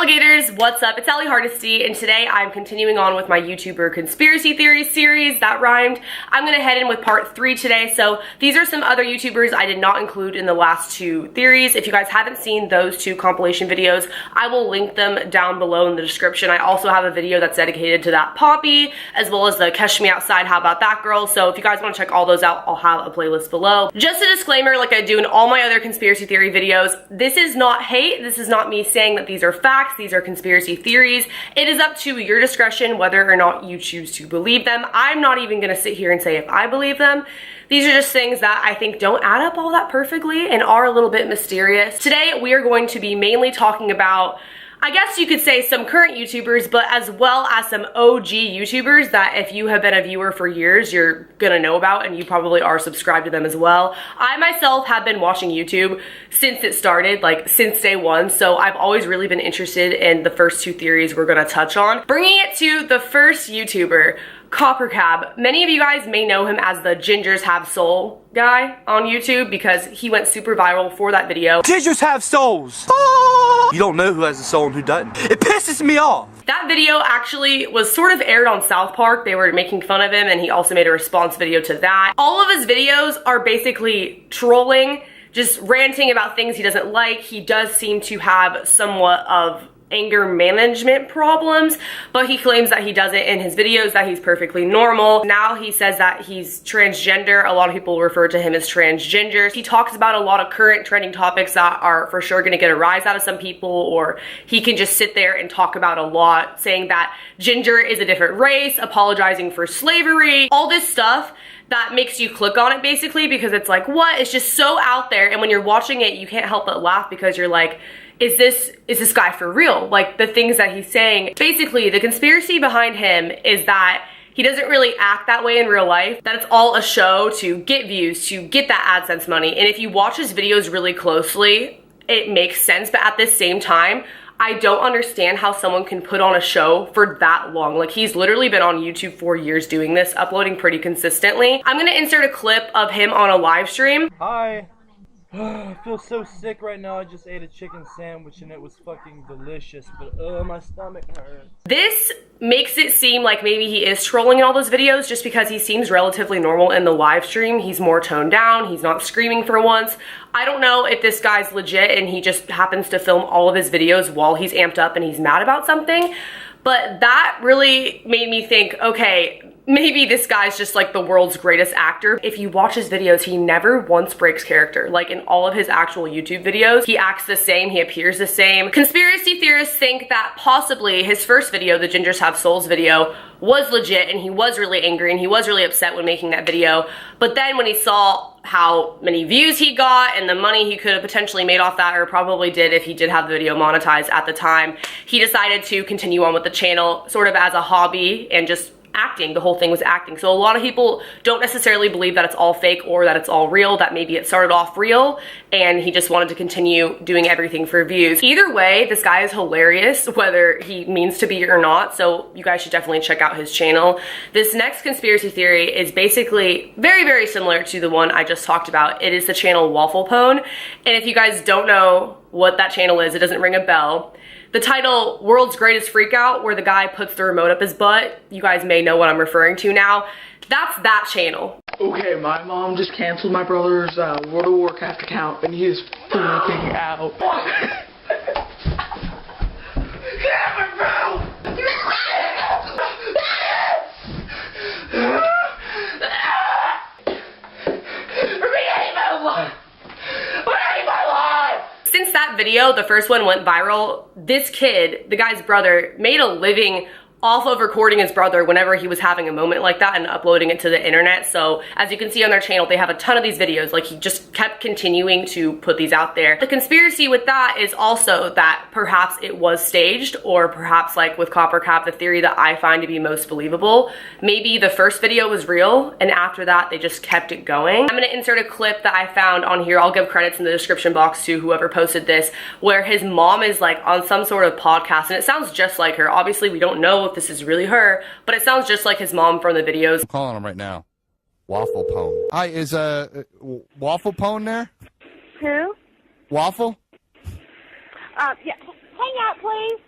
alligators, what's up? It's Hardesty, and today I'm continuing on with my YouTuber conspiracy theory series. That rhymed. I'm gonna head in with part 3 today. So these are some other YouTubers I did not include in the last 2 theories. If you guys haven't seen those 2 compilation videos, I will link them down below in the description. I also have a video that's dedicated to that Poppy, as well as the Catch Me Outside, How About That Girl. So if you guys want to check all those out, I'll have a playlist below. Just a disclaimer, like I do in all my other conspiracy theory videos, this is not hate. This is not me saying that these are facts. These are conspiracy theories. It is up to your discretion whether or not you choose to believe them. I'm not even gonna sit here and say if I believe them. These are just things that I think don't add up all that perfectly and are a little bit mysterious. Today, we are going to be mainly talking about, I guess you could say, some current YouTubers, but as well as some OG YouTubers that if you have been a viewer for years, you're gonna know about, and you probably are subscribed to them as well. I myself have been watching YouTube since it started, like since day 1, so I've always really been interested in the first 2 theories we're gonna touch on. Bringing it to the first YouTuber, CopperCab. Many of you guys may know him as the Gingers Have Soul guy on YouTube because he went super viral for that video. Gingers have souls! You don't know who has a soul and who doesn't. It pisses me off! That video actually was sort of aired on South Park. They were making fun of him, and he also made a response video to that. All of his videos are basically trolling, just ranting about things he doesn't like. He does seem to have somewhat of anger management problems, but he claims that he does it in his videos, that he's perfectly normal. Now he says that he's transgender. A lot of people refer to him as transgender. He talks about a lot of current trending topics that are for sure gonna get a rise out of some people, or he can just sit there and talk about a lot, saying that ginger is a different race, apologizing for slavery, all this stuff that makes you click on it basically, because it's like, what? It's just so out there, and when you're watching it, you can't help but laugh because you're like, is this guy for real? Like, the things that he's saying. Basically, the conspiracy behind him is that he doesn't really act that way in real life, that it's all a show to get views, to get that AdSense money. And if you watch his videos really closely, it makes sense, but at the same time, I don't understand how someone can put on a show for that long. Like, he's literally been on YouTube for years doing this, uploading pretty consistently. I'm gonna insert a clip of him on a live stream. Hi. I feel so sick right now. I just ate a chicken sandwich and it was fucking delicious, but my stomach hurts. This makes it seem like maybe he is trolling in all those videos just because he seems relatively normal in the live stream. He's more toned down. He's not screaming for once. I don't know if this guy's legit and he just happens to film all of his videos while he's amped up and he's mad about something. But that really made me think, okay, maybe this guy's just like the world's greatest actor. If you watch his videos, he never once breaks character. Like, in all of his actual YouTube videos, he acts the same, he appears the same. Conspiracy theorists think that possibly his first video, the Gingers Have Souls video, was legit, and he was really angry and he was really upset when making that video. But then when he saw how many views he got and the money he could have potentially made off that, or probably did if he did have the video monetized at the time, he decided to continue on with the channel sort of as a hobby and just acting. The whole thing was acting. So a lot of people don't necessarily believe that it's all fake or that it's all real, that maybe it started off real and he just wanted to continue doing everything for views. Either way, this guy is hilarious, whether he means to be or not, so you guys should definitely check out his channel. This next conspiracy theory is basically very, very similar to the one I just talked about. It is the channel Wafflepwn, and if you guys don't know what that channel is, it doesn't ring a bell. The title, World's Greatest Freakout, where the guy puts the remote up his butt, you guys may know what I'm referring to now. That's that channel. Okay, my mom just canceled my brother's World of Warcraft account, and he is freaking out. Since that video, the first one, went viral, this kid, the guy's brother, made a living off of recording his brother whenever he was having a moment like that and uploading it to the internet. So as you can see on their channel, they have a ton of these videos. Like, he just kept continuing to put these out there. The conspiracy with that is also that perhaps it was staged, or perhaps, like with CopperCab, the theory that I find to be most believable, maybe the first video was real and after that they just kept it going. I'm gonna insert a clip that I found on here. I'll give credits in the description box to whoever posted this, where his mom is like on some sort of podcast, and it sounds just like her. Obviously we don't know if this is really her, but it sounds just like his mom from the videos. I'm calling him right now. Wafflepwn. Hi, is Wafflepwn there? Who? Waffle? Yeah. Hang out, please.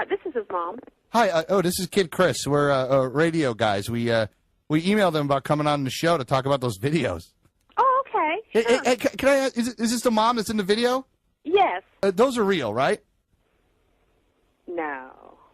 This is his mom. Hi. This is Kid Chris. We're radio guys. We emailed them about coming on the show to talk about those videos. Oh, okay. Sure. Hey, can I ask, is this the mom that's in the video? Yes. Those are real, right? No.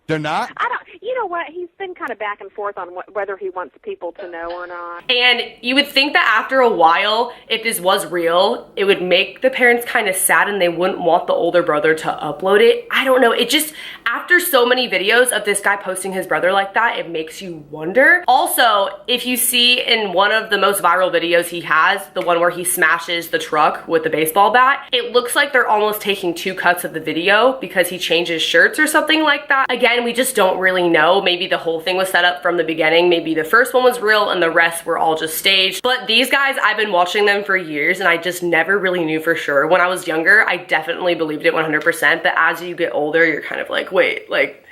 They're not? I don't. You know what? He's been kind of back and forth on whether he wants people to know or not. And you would think that after a while, if this was real, it would make the parents kind of sad and they wouldn't want the older brother to upload it. I don't know. It just, after so many videos of this guy posting his brother like that, it makes you wonder. Also, if you see in one of the most viral videos he has, the one where he smashes the truck with the baseball bat, it looks like they're almost taking 2 cuts of the video because he changes shirts or something like that. Again, we just don't really know. Maybe the whole thing was set up from the beginning. Maybe the first one was real and the rest were all just staged. But these guys, I've been watching them for years and I just never really knew for sure. When I was younger, I definitely believed it 100%. But as you get older, you're kind of like, wait, like,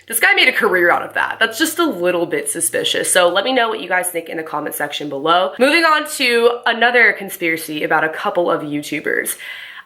this guy made a career out of that. That's just a little bit suspicious. So let me know what you guys think in the comment section below. Moving on to another conspiracy about a couple of YouTubers.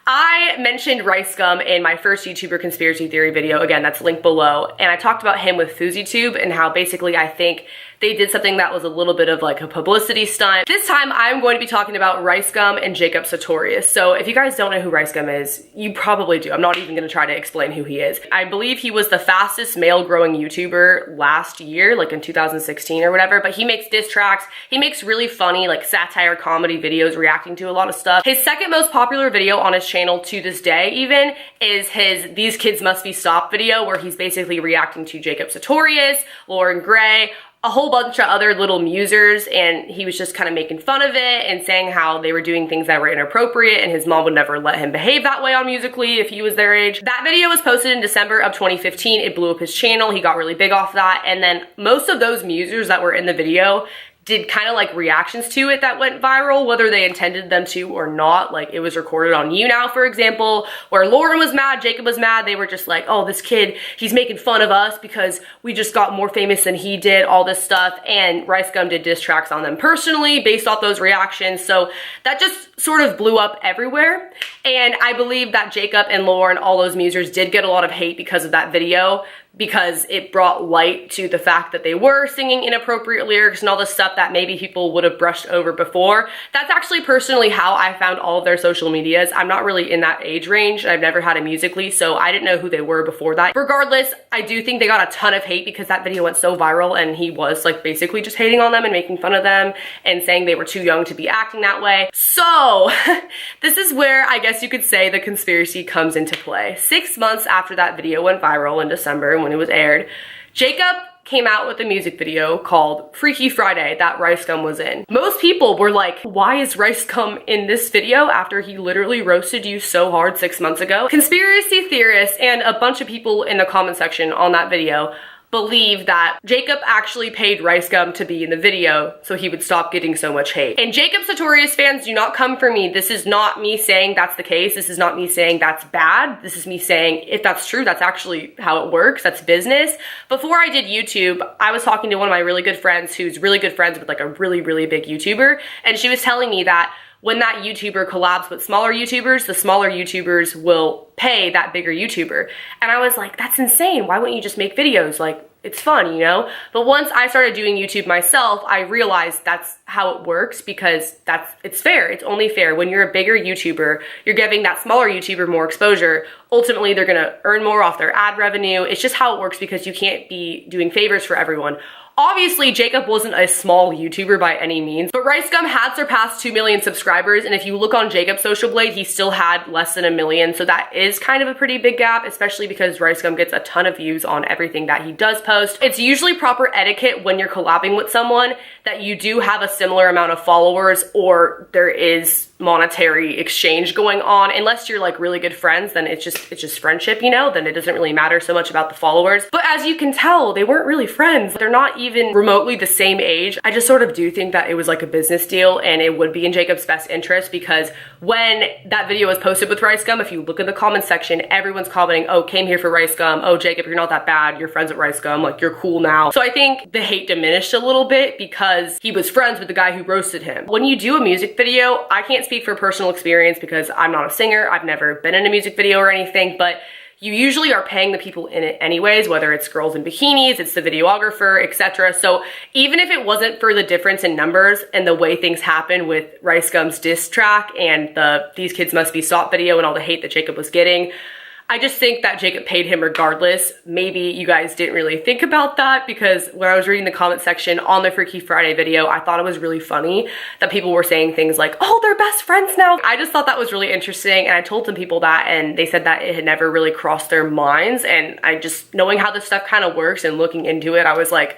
I mentioned RiceGum in my first YouTuber conspiracy theory video. Again, that's linked below. And I talked about him with FouseyTube and how basically I think they did something that was a little bit of like a publicity stunt. This time I'm going to be talking about RiceGum and Jacob Sartorius. So if you guys don't know who RiceGum is, you probably do. I'm not even gonna try to explain who he is. I believe he was the fastest male growing YouTuber last year, like in 2016 or whatever, but he makes diss tracks. He makes really funny like satire comedy videos reacting to a lot of stuff. His second most popular video on his channel to this day even is his These Kids Must Be Stopped video, where he's basically reacting to Jacob Sartorius, Lauren Gray, a whole bunch of other little musers, and he was just kind of making fun of it and saying how they were doing things that were inappropriate and his mom would never let him behave that way on Musical.ly if he was their age. That video was posted in December of 2015. It blew up his channel. He got really big off that, and then most of those musers that were in the video did kind of like reactions to it that went viral, whether they intended them to or not. Like it was recorded on YouNow, for example, where Lauren was mad, Jacob was mad. They were just like, oh, this kid, he's making fun of us because we just got more famous than he did, all this stuff. And RiceGum did diss tracks on them personally based off those reactions. So that just sort of blew up everywhere. And I believe that Jacob and Lauren, all those musers, did get a lot of hate because of that video, because it brought light to the fact that they were singing inappropriate lyrics and all this stuff that maybe people would have brushed over before. That's actually personally how I found all of their social medias. I'm not really in that age range. I've never had a Musical.ly, so I didn't know who they were before that. Regardless, I do think they got a ton of hate because that video went so viral and he was like basically just hating on them and making fun of them and saying they were too young to be acting that way. So this is where I guess you could say the conspiracy comes into play. 6 months after that video went viral in December when it was aired, Jacob came out with a music video called Freaky Friday that RiceGum was in. Most people were like, why is RiceGum in this video after he literally roasted you so hard 6 months ago? Conspiracy theorists and a bunch of people in the comment section on that video believe that Jacob actually paid RiceGum to be in the video so he would stop getting so much hate. And Jacob Sartorius fans, do not come for me. This is not me saying that's the case. This is not me saying that's bad. This is me saying if that's true, that's actually how it works. That's business. Before I did YouTube, I was talking to one of my really good friends who's really good friends with like a really, really big YouTuber. And she was telling me that when that YouTuber collabs with smaller YouTubers, the smaller YouTubers will pay that bigger YouTuber. And I was like, that's insane. Why wouldn't you just make videos? Like, it's fun, you know? But once I started doing YouTube myself, I realized that's how it works because it's fair. It's only fair. When you're a bigger YouTuber, you're giving that smaller YouTuber more exposure. Ultimately, they're gonna earn more off their ad revenue. It's just how it works because you can't be doing favors for everyone. Obviously, Jacob wasn't a small YouTuber by any means, but RiceGum had surpassed 2 million subscribers, and if you look on Jacob's social blade, he still had less than 1 million, so that is kind of a pretty big gap, especially because RiceGum gets a ton of views on everything that he does post. It's usually proper etiquette when you're collabing with someone that you do have a similar amount of followers or there is monetary exchange going on. Unless you're like really good friends, then it's just friendship, you know? Then it doesn't really matter so much about the followers. But as you can tell, they weren't really friends. They're not even remotely the same age. I just sort of do think that it was like a business deal and it would be in Jacob's best interest because when that video was posted with RiceGum, if you look in the comments section, everyone's commenting, oh, came here for RiceGum. Oh, Jacob, you're not that bad. You're friends with RiceGum. Like, you're cool now. So I think the hate diminished a little bit because he was friends with the guy who roasted him. When you do a music video, I can't speak for personal experience because I'm not a singer. I've never been in a music video or anything, but you usually are paying the people in it anyways, whether it's girls in bikinis, it's the videographer, etc. So even if it wasn't for the difference in numbers and the way things happen with RiceGum's diss track and the These Kids Must Be Stopped video and all the hate that Jacob was getting, I just think that Jacob paid him regardless. Maybe you guys didn't really think about that, because when I was reading the comment section on the Freaky Friday video, I thought it was really funny that people were saying things like, oh, they're best friends now. I just thought that was really interesting, and I told some people that, and they said that it had never really crossed their minds. And I just, knowing how this stuff kind of works and looking into it, I was like,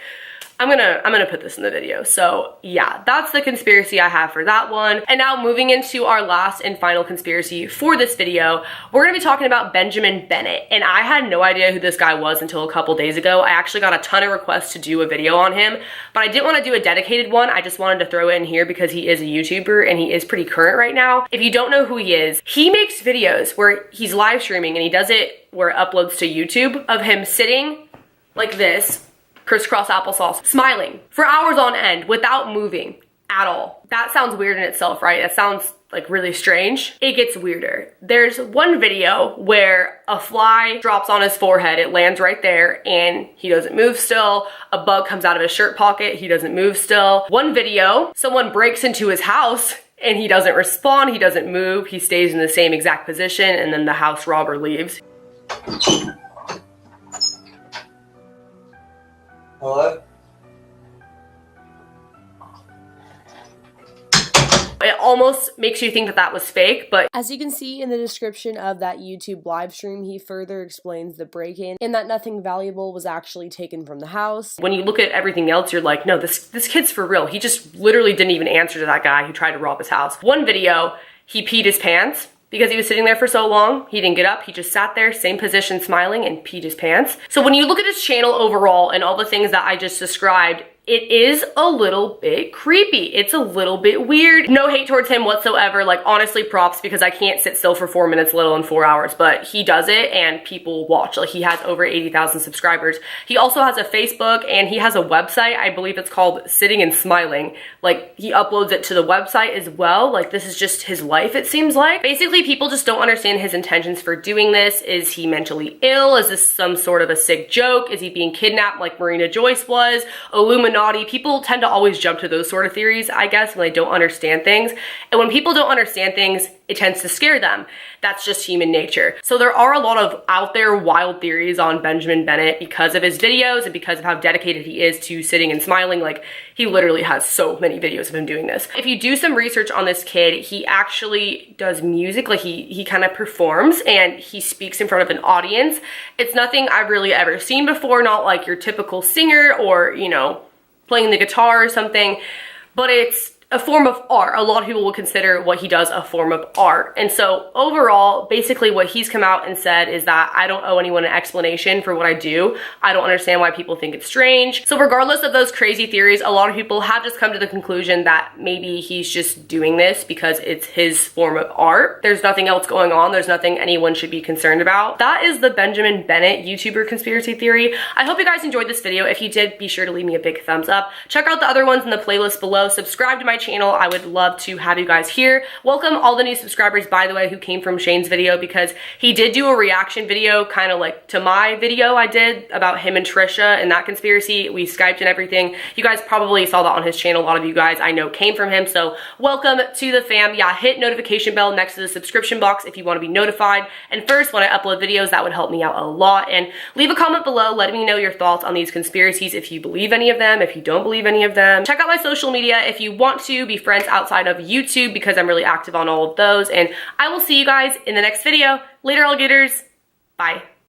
I'm gonna put this in the video. So yeah, that's the conspiracy I have for that one. And now moving into our last and final conspiracy for this video, we're gonna be talking about Benjamin Bennett. And I had no idea who this guy was until a couple days ago. I actually got a ton of requests to do a video on him, but I didn't want to do a dedicated one. I just wanted to throw it in here because he is a YouTuber and he is pretty current right now. If you don't know who he is, he makes videos where he's live streaming, and he does it where it uploads to YouTube of him sitting like this, crisscross applesauce, smiling for hours on end without moving at all. That sounds weird in itself, right? It sounds like really strange. It gets weirder. There's one video where a fly drops on his forehead, it lands right there, and he doesn't move still. A bug comes out of his shirt pocket, he doesn't move still. One video, someone breaks into his house and he doesn't respond, he doesn't move, he stays in the same exact position, and then the house robber leaves. Hello? It almost makes you think that that was fake, but as you can see in the description of that YouTube live stream, he further explains the break-in and that nothing valuable was actually taken from the house. When you look at everything else, you're like, no, this kid's for real. He just literally didn't even answer to that guy who tried to rob his house. One video, he peed his pants because he was sitting there for so long. He didn't get up, he just sat there, same position, smiling, and peed his pants. So when you look at his channel overall and all the things that I just described, it is a little bit creepy. It's a little bit weird. No hate towards him whatsoever. Like, honestly, props, because I can't sit still for 4 minutes, let alone 4 hours, but he does it and people watch. Like, he has over 80,000 subscribers. He also has a Facebook and he has a website. I believe it's called Sitting and Smiling. Like, he uploads it to the website as well. Like, this is just his life, it seems like. Basically, people just don't understand his intentions for doing this. Is he mentally ill? Is this some sort of a sick joke? Is he being kidnapped like Marina Joyce was? Illuminati? People tend to always jump to those sort of theories, I guess, when they don't understand things. And when people don't understand things, it tends to scare them. That's just human nature. So there are a lot of out there wild theories on Benjamin Bennett because of his videos and because of how dedicated he is to sitting and smiling. Like, he literally has so many videos of him doing this. If you do some research on this kid, he actually does music. Like, he kind of performs and he speaks in front of an audience. It's nothing I've really ever seen before, not like your typical singer or, you know, playing the guitar or something, but it's a form of art. A lot of people will consider what he does a form of art. And so overall, basically what he's come out and said is that I don't owe anyone an explanation for what I do. I don't understand why people think it's strange. So regardless of those crazy theories, a lot of people have just come to the conclusion that maybe he's just doing this because it's his form of art. There's nothing else going on. There's nothing anyone should be concerned about. That is the Benjamin Bennett YouTuber conspiracy theory. I hope you guys enjoyed this video. If you did, be sure to leave me a big thumbs up. Check out the other ones in the playlist below. Subscribe to my channel. I would love to have you guys here. Welcome all the new subscribers, by the way, who came from Shane's video, because he did do a reaction video kind of like to my video I did about him and Trisha and that conspiracy. We Skyped and everything. You guys probably saw that on his channel. A lot of you guys I know came from him, so welcome to the fam. Yeah, hit notification bell next to the subscription box if you want to be notified. And first, when I upload videos, that would help me out a lot. And leave a comment below letting me know your thoughts on these conspiracies, if you believe any of them, if you don't believe any of them. Check out my social media if you want to be friends outside of YouTube, because I'm really active on all of those. And I will see you guys in the next video. Later, alligators. Bye.